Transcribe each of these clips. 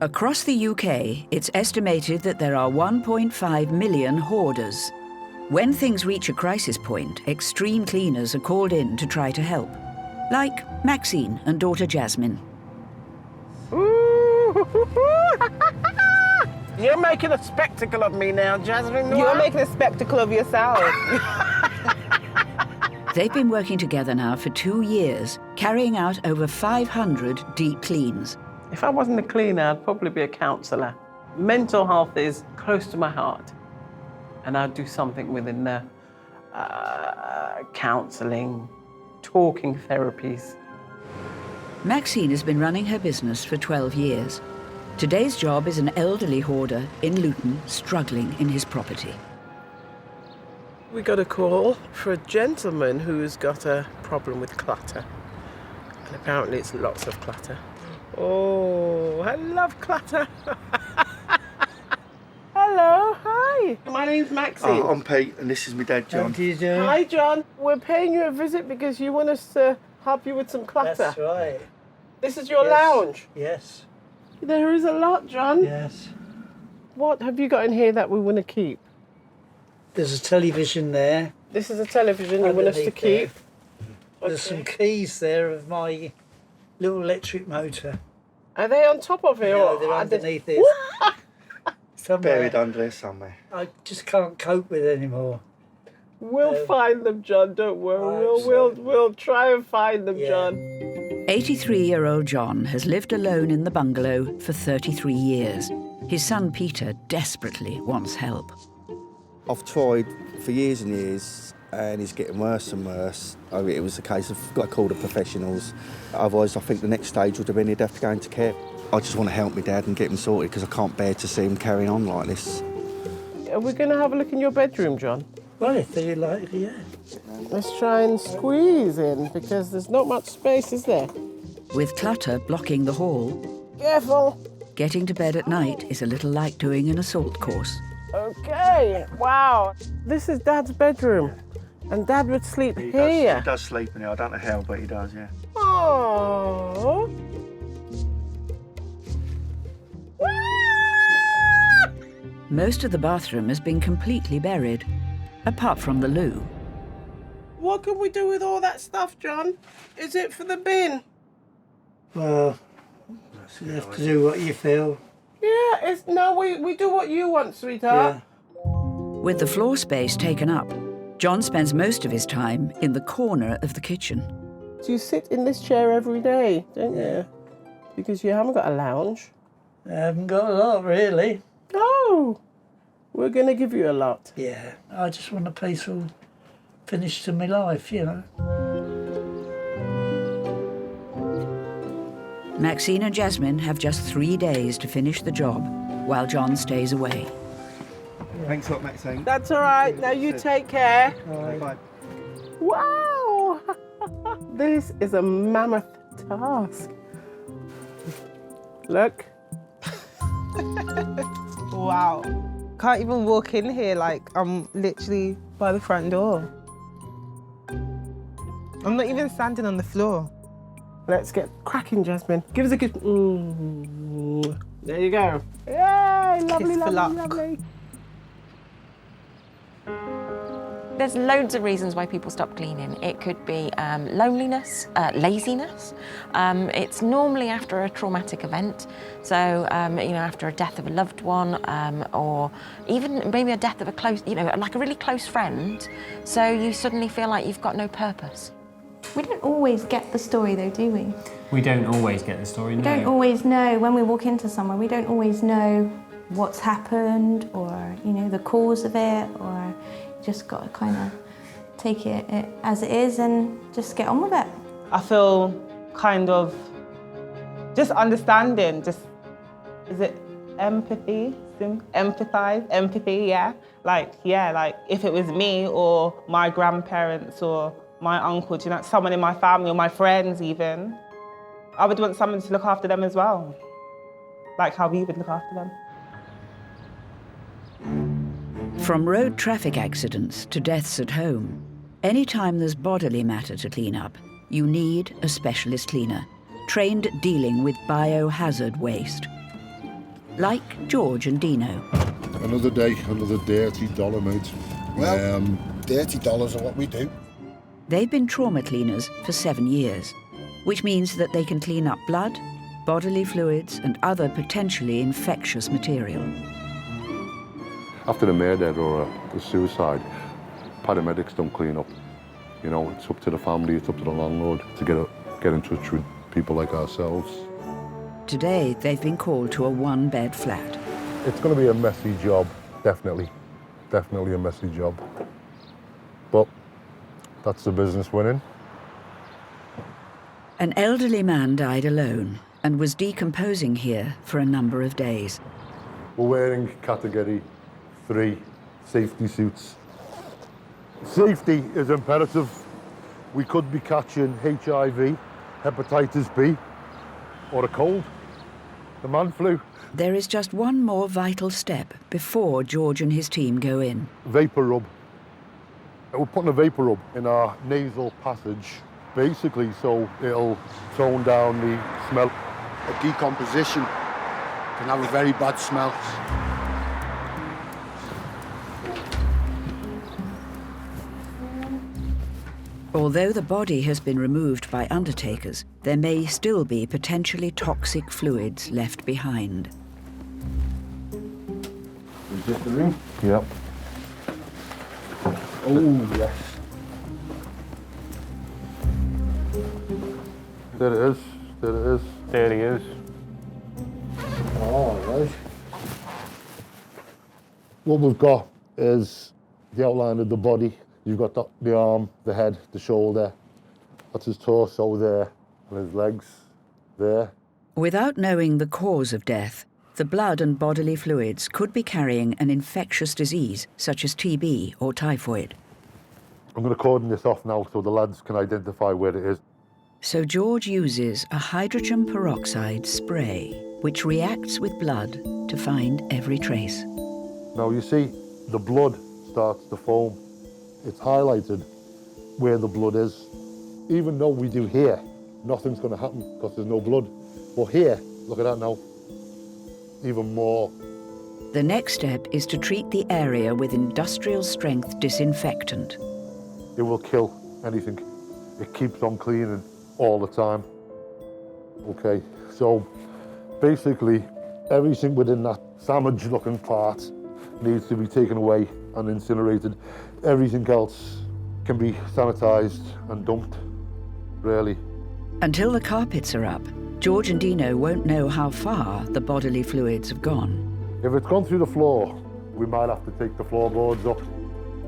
Across the UK, it's estimated that there are 1.5 million hoarders. When things reach a crisis point, extreme cleaners are called in to try to help, like Maxine and daughter Jasmine. You're making a spectacle of me now, Jasmine. You're making a spectacle of yourself. They've been working together now for 2 years, carrying out over 500 deep cleans. If I wasn't a cleaner, I'd probably be a counsellor. Mental health is close to my heart, and I'd do something within the counselling, talking therapies. Maxine has been running her business for 12 years. Today's job is an elderly hoarder in Luton struggling in his property. We got a call for a gentleman who's got a problem with clutter. And apparently it's lots of clutter. Oh, I love clutter. Hello, hi. My name's Maxine. I'm Pete, and this is my dad, John. How do you do? Hi, John. We're paying you a visit because you want us to help you with some clutter. That's right. This is your Yes. lounge. Yes. There is a lot, John. Yes. What have you got in here that we want to keep? There's a television there. This is a television you want us to Underneath keep. there. There's some keys there of my little electric motor. Are they on top of it? No, or they're are they- underneath it. Somewhere. Buried under there somewhere. I just can't cope with it anymore. We'll find them, John. Don't worry. I hope so. We'll try and find them, Yeah. John. 83-year-old John has lived alone in the bungalow for 33 years. His son Peter desperately wants help. I've tried for years and years, and it's getting worse and worse. It was a case of got to call the professionals. Otherwise, I think the next stage would have been he'd have to go into care. I just want to help my dad and get him sorted because I can't bear to see him carrying on like this. Are we going to have a look in your bedroom, John? Well, if you like, yeah. Let's try and squeeze in because there's not much space, is there? With clutter blocking the hall, Careful. getting to bed at night is a little like doing an assault course. Okay. Wow. This is Dad's bedroom, and Dad would sleep He here. does sleep in here. I don't know how, but he does, yeah. Oh. Most of the bathroom has been completely buried, apart from the loo. What can we do with all that stuff, John? Is it for the bin? Well, you have to do what you feel. Yeah, we do what you want, sweetheart. Yeah. With the floor space taken up, John spends most of his time in the corner of the kitchen. So you sit in this chair every day, don't you? Because you haven't got a lounge. I haven't got a lot, really. Oh, we're going to give you a lot. Yeah. I just want a peaceful finish to my life, you know. Maxine and Jasmine have just 3 days to finish the job while John stays away. Thanks a lot, Maxine. That's all right. Now you take care. Bye. Wow! This is a mammoth task. Look. Wow. Can't even walk in here, like I'm literally by the front door. I'm not even standing on the floor. Let's get cracking, Jasmine. Give us a kiss. There you go. Yay! Lovely, Kiss for lovely, luck. lovely. There's loads of reasons why people stop cleaning. It could be loneliness, laziness. It's normally after a traumatic event. So, after a death of a loved one, or even maybe a death of a close, like a really close friend. So you suddenly feel like you've got no purpose. We don't always get the story though, do we? We don't always get the story, no. We don't always know, when we walk into somewhere, we don't always know what's happened or, the cause of it, or just got to kind of take it as it is and just get on with it. I feel kind of just understanding, is it empathy? Empathy, yeah. Like if it was me or my grandparents or my uncle, someone in my family or my friends even, I would want someone to look after them as well. Like how we would look after them. From road traffic accidents to deaths at home, anytime there's bodily matter to clean up, you need a specialist cleaner, trained at dealing with biohazard waste. like George and Dino. Another day, another dirty dollar, mate. Well, dirty dollars are what we do. They've been trauma cleaners for 7 years, which means that they can clean up blood, bodily fluids and other potentially infectious material. After a murder or a suicide, paramedics don't clean up. You know, it's up to the family, it's up to the landlord to get in touch with people like ourselves. Today, they've been called to a one-bed flat. It's going to be a messy job, definitely. Definitely a messy job. But that's the business we're in. An elderly man died alone and was decomposing here for a number of days. We're wearing category 3 safety suits. Safety is imperative. We could be catching HIV, hepatitis B, or a cold, the man flu. There is just one more vital step before George and his team go in. Vapor rub. We're putting a vapor rub in our nasal passage, basically so it'll tone down the smell. A decomposition can have a very bad smell. Although the body has been removed by undertakers, there may still be potentially toxic fluids left behind. Is this the room? Yep. Oh, yes. There it is. There it is. There he is. Oh, right. What we've got is the outline of the body. You've got the arm, the head, the shoulder. That's his torso there, and his legs there. Without knowing the cause of death, the blood and bodily fluids could be carrying an infectious disease such as TB or typhoid. I'm going to cordon this off now so the lads can identify where it is. So George uses a hydrogen peroxide spray, which reacts with blood to find every trace. Now you see, the blood starts to foam. It's highlighted where the blood is. Even though we do here, nothing's going to happen because there's no blood. But here, look at that now, even more. The next step is to treat the area with industrial-strength disinfectant. It will kill anything. It keeps on cleaning all the time. Okay, so basically everything within that sandwich-looking part needs to be taken away and incinerated. Everything else can be sanitised and dumped, really. Until the carpets are up, George and Dino won't know how far the bodily fluids have gone. If it's gone through the floor, we might have to take the floorboards up.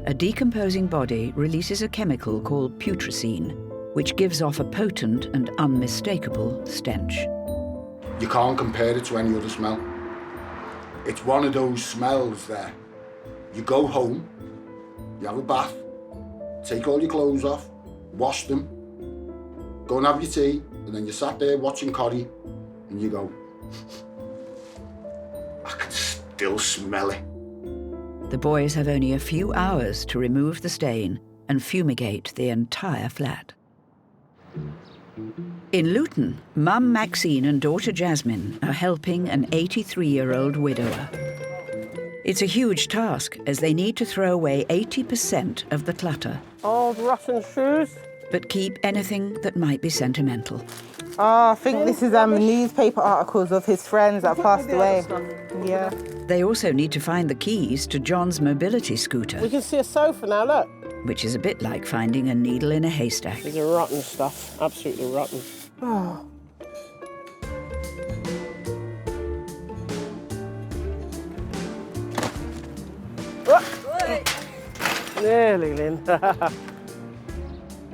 A decomposing body releases a chemical called putrescine, which gives off a potent and unmistakable stench. You can't compare it to any other smell. It's one of those smells there. You go home, you have a bath, take all your clothes off, wash them, go and have your tea, and then you sat there watching Corrie, and you go, I can still smell it. The boys have only a few hours to remove the stain and fumigate the entire flat. In Luton, Mum Maxine and daughter Jasmine are helping an 83-year-old widower. It's a huge task as they need to throw away 80% of the clutter, Old rotten shoes. but keep anything that might be sentimental. Oh, I think this is newspaper articles of his friends that passed away. Yeah. They also need to find the keys to John's mobility scooter, We can see a sofa now, look. which is a bit like finding a needle in a haystack. These are rotten stuff, absolutely rotten. Oh. Nearly, Lynn.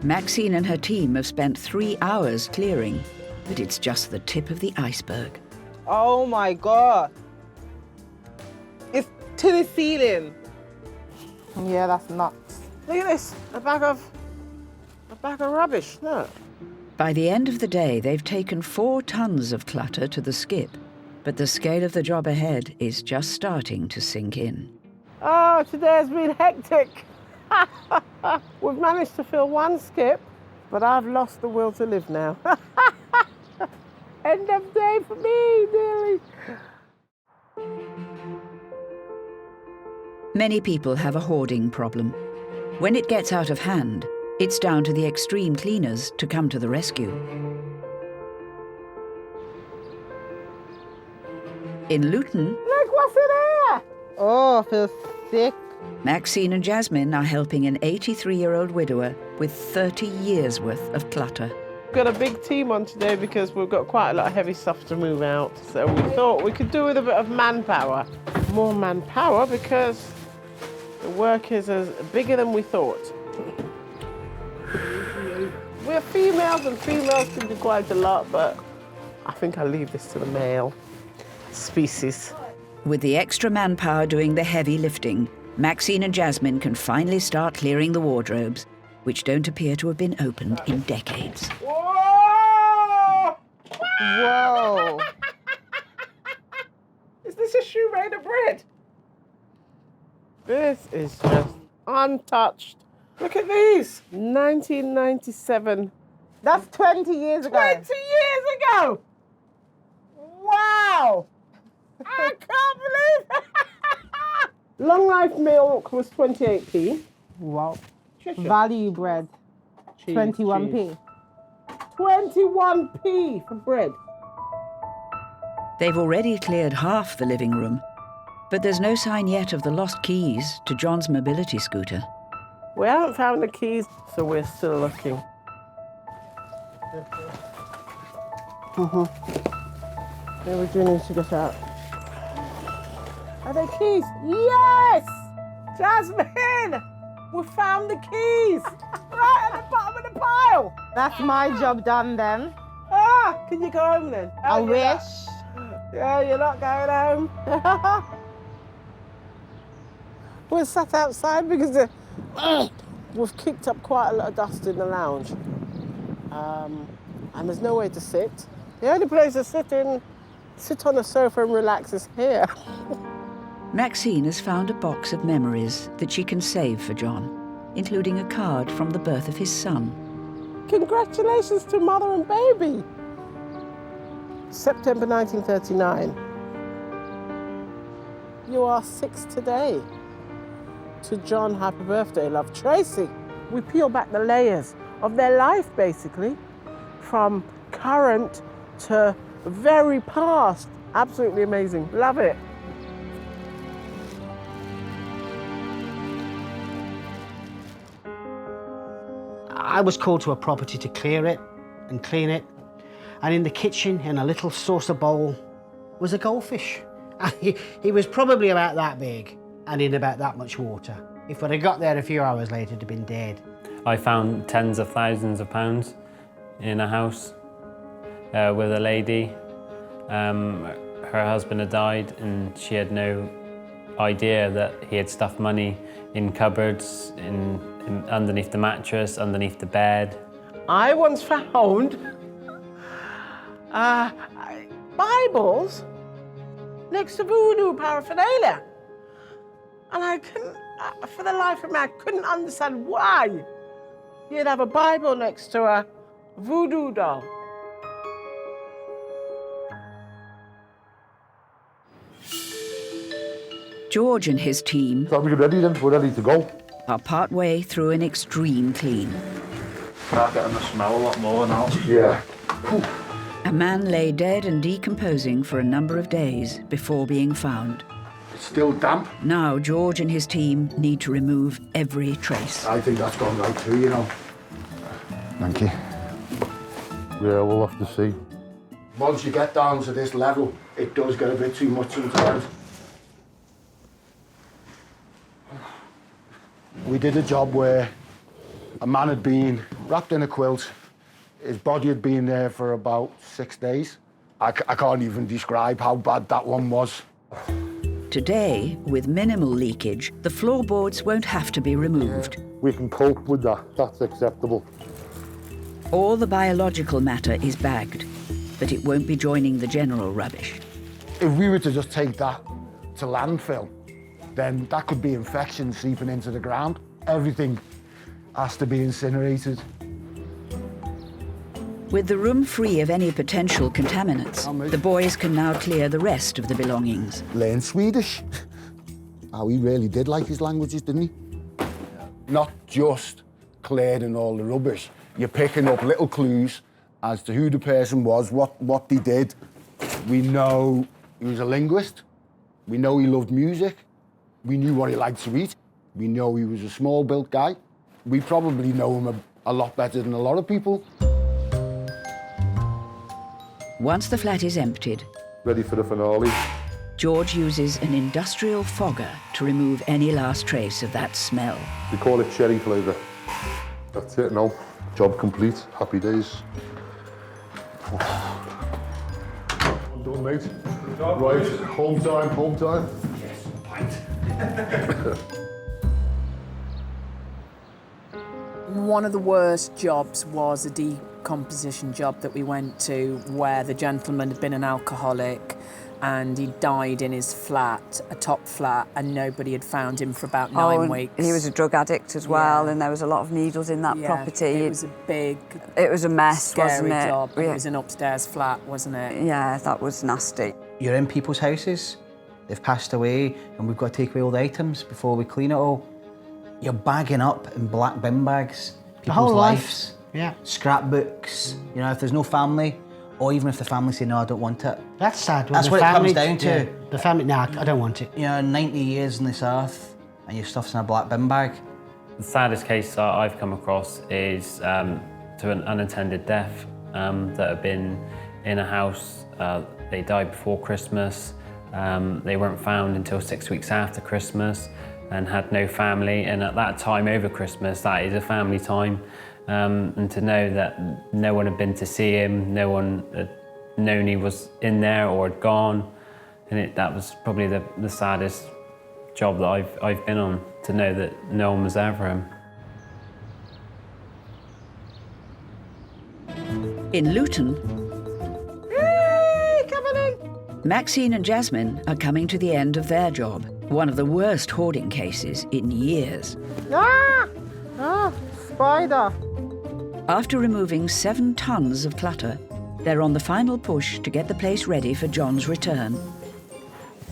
Maxine and her team have spent 3 hours clearing, but it's just the tip of the iceberg. Oh my God. It's to the ceiling. Yeah, that's nuts. Look at this, a bag of rubbish, look. By the end of the day, they've taken 4 tons of clutter to the skip, but the scale of the job ahead is just starting to sink in. Oh, today's been hectic. We've managed to fill 1 skip, but I've lost the will to live now. End of day for me, dearie. Many people have a hoarding problem. When it gets out of hand, it's down to the extreme cleaners to come to the rescue. In Luton, Look what's in here! Oh, I feel sick. Maxine and Jasmine are helping an 83-year-old widower with 30 years' worth of clutter. We've got a big team on today because we've got quite a lot of heavy stuff to move out. So we thought we could do with a bit of manpower. More manpower because the work is as bigger than we thought. We're females and females can do quite a lot, but I think I'll leave this to the male species. With the extra manpower doing the heavy lifting, Maxine and Jasmine can finally start clearing the wardrobes, which don't appear to have been opened in decades. Whoa! Whoa. Is this a shoe made of bread? This is just untouched. Look at these. 1997. That's 20 years ago. 20 years ago! Wow! I can't believe it! Long life milk was 28p. Wow. Shush. Value bread, Cheese, 21p. cheese. 21p for bread. They've already cleared half the living room, but there's no sign yet of the lost keys to John's mobility scooter. We haven't found the keys, so we're still looking. Yeah, we do need to get out. Are they keys? Yes! Jasmine! We found the keys! Right at the bottom of the pile! That's my job done then. Ah! Can you go home then? I you're wish. not- Yeah, you're not going home. We're sat outside because we've kicked up quite a lot of dust in the lounge. And there's nowhere to sit. The only place to sit on a sofa and relax is here. Maxine has found a box of memories that she can save for John, including a card from the birth of his son. Congratulations to mother and baby. September 1939. You are 6 today. To John, happy birthday, love. Tracy. We peel back the layers of their life, basically, from current to very past. Absolutely amazing. Love it. I was called to a property to clear it and clean it. And in the kitchen, in a little saucer bowl, was a goldfish. He was probably about that big and in about that much water. If I'd have got there a few hours later, it'd have been dead. I found tens of thousands of pounds in a house with a lady. Her husband had died and she had no idea that he had stuffed money in cupboards, underneath the mattress, underneath the bed. I once found Bibles next to voodoo paraphernalia. And I couldn't, for the life of me, I couldn't understand why you'd have a Bible next to a voodoo doll. George and his team So we're ready then, we're ready to go. are partway through an extreme clean. Start getting the smell a lot more now. Yeah. A man lay dead and decomposing for a number of days before being found. It's still damp. Now George and his team need to remove every trace. I think that's gone right through, you know. Thank you. Yeah, we'll have to see. Once you get down to this level, it does get a bit too much sometimes. We did a job where a man had been wrapped in a quilt. His body had been there for about 6 days. I can't even describe how bad that one was. Today, with minimal leakage, the floorboards won't have to be removed. We can cope with that, that's acceptable. All the biological matter is bagged, but it won't be joining the general rubbish. If we were to just take that to landfill, then that could be infection seeping into the ground. Everything has to be incinerated. With the room free of any potential contaminants, the boys can now clear the rest of the belongings. Learn Swedish. how he really did like his languages, didn't he? Not just clearing all the rubbish. You're picking up little clues as to who the person was, what they did. We know he was a linguist. We know he loved music. We knew what he liked to eat. We know he was a small-built guy. We probably know him a lot better than a lot of people. Once the flat is emptied, Ready for the finale. George uses an industrial fogger to remove any last trace of that smell. We call it cherry flavour. That's it now. Job complete. Happy days. I'm done, mate. Right, home time, home time. Yes, pint. One of the worst jobs was a decomposition job that we went to where the gentleman had been an alcoholic and he died in his flat, a top flat, and nobody had found him for about 9 weeks. He was a drug addict as well, and there was a lot of needles in that property. It was a big, it was a mess, wasn't it? Job. It was an upstairs flat, wasn't it? Yeah, that was nasty. You're in people's houses, they've passed away, and we've got to take away all the items before we clean it all. You're bagging up in black bin bags people's lives, scrapbooks. You know, if there's no family, or even if the family say, no, I don't want it. That's sad. That's what it comes down to. Yeah, the family, nah, I don't want it. You know, 90 years on this earth, and your stuff's in a black bin bag. The saddest case I've come across is to an unattended death that have been in a house. They died before Christmas. They weren't found until 6 weeks after Christmas and had no family. And at that time over Christmas, that is a family time. And to know that no one had been to see him, no one had known he was in there or had gone. And that was probably the saddest job that I've been on, to know that no one was there for him. In Luton, Maxine and Jasmine are coming to the end of their job, one of the worst hoarding cases in years. Spider! After removing 7 tons of clutter, they're on the final push to get the place ready for John's return.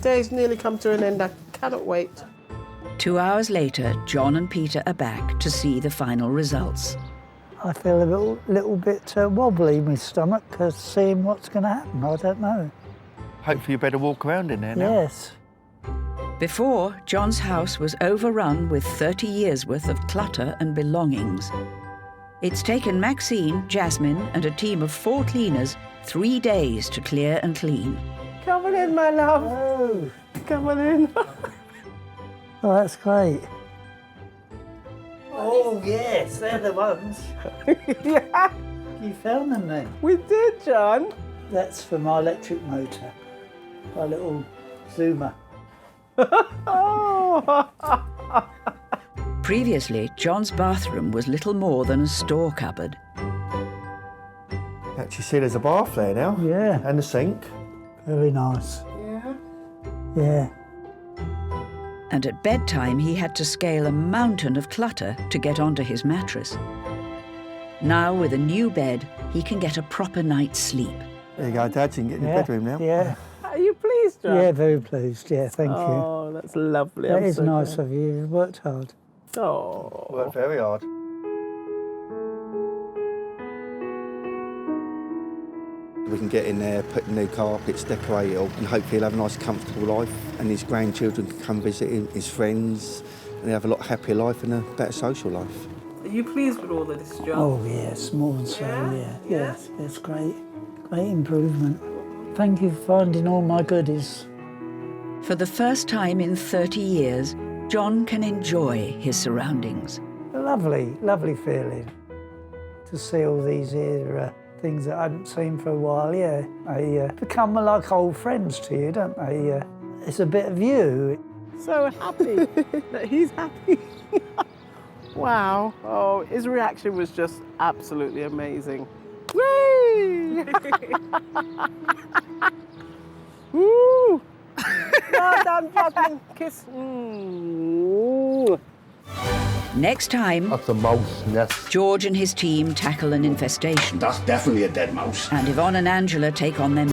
Day's nearly come to an end. I cannot wait. 2 hours later, John and Peter are back to see the final results. I feel a little bit wobbly in my stomach because seeing what's going to happen, I don't know. Hopefully you better walk around in there now. Yes. Before, John's house was overrun with 30 years' worth of clutter and belongings. It's taken Maxine, Jasmine, and a team of 4 cleaners 3 days to clear and clean. Come on in, my love. Oh, Come on in. oh that's great. Oh, yes, they're the ones. Yeah, You found them then? we did, John. That's for my electric motor, my little zoomer. Oh. Previously, John's bathroom was little more than a store cupboard. Actually, see, there's a bath there now. Yeah. And a sink. Very nice. Yeah. Yeah. And at bedtime, he had to scale a mountain of clutter to get onto his mattress. Now, with a new bed, he can get a proper night's sleep. There you go, Dad, you can get in your bedroom now. Yeah. Are you pleased, John? Yeah, very pleased. Yeah, thank you. Oh, that's lovely. That I'm is so nice glad. of you. You worked hard. Oh. Worked very hard. We can get in there, put new carpets, decorate it all, and hopefully he'll have a nice, comfortable life, and his grandchildren can come visit him, his friends, and he'll have a lot happier life and a better social life. Are you pleased with all of this, John? Oh, yes, more than so, yeah. Yes, it's great. Great improvement. Thank you for finding all my goodies. For the first time in 30 years, John can enjoy his surroundings. Lovely, lovely feeling to see all these here things that I hadn't seen for a while, yeah. They become like old friends to you, don't they? It's a bit of you. So happy that he's happy. Wow. Oh, his reaction was just absolutely amazing. Whee! Woo! Well done, Jasmine. Kiss. Ooh. Next time, That's a mouse nest. George and his team tackle an infestation. That's definitely a dead mouse. And Yvonne and Angela take on their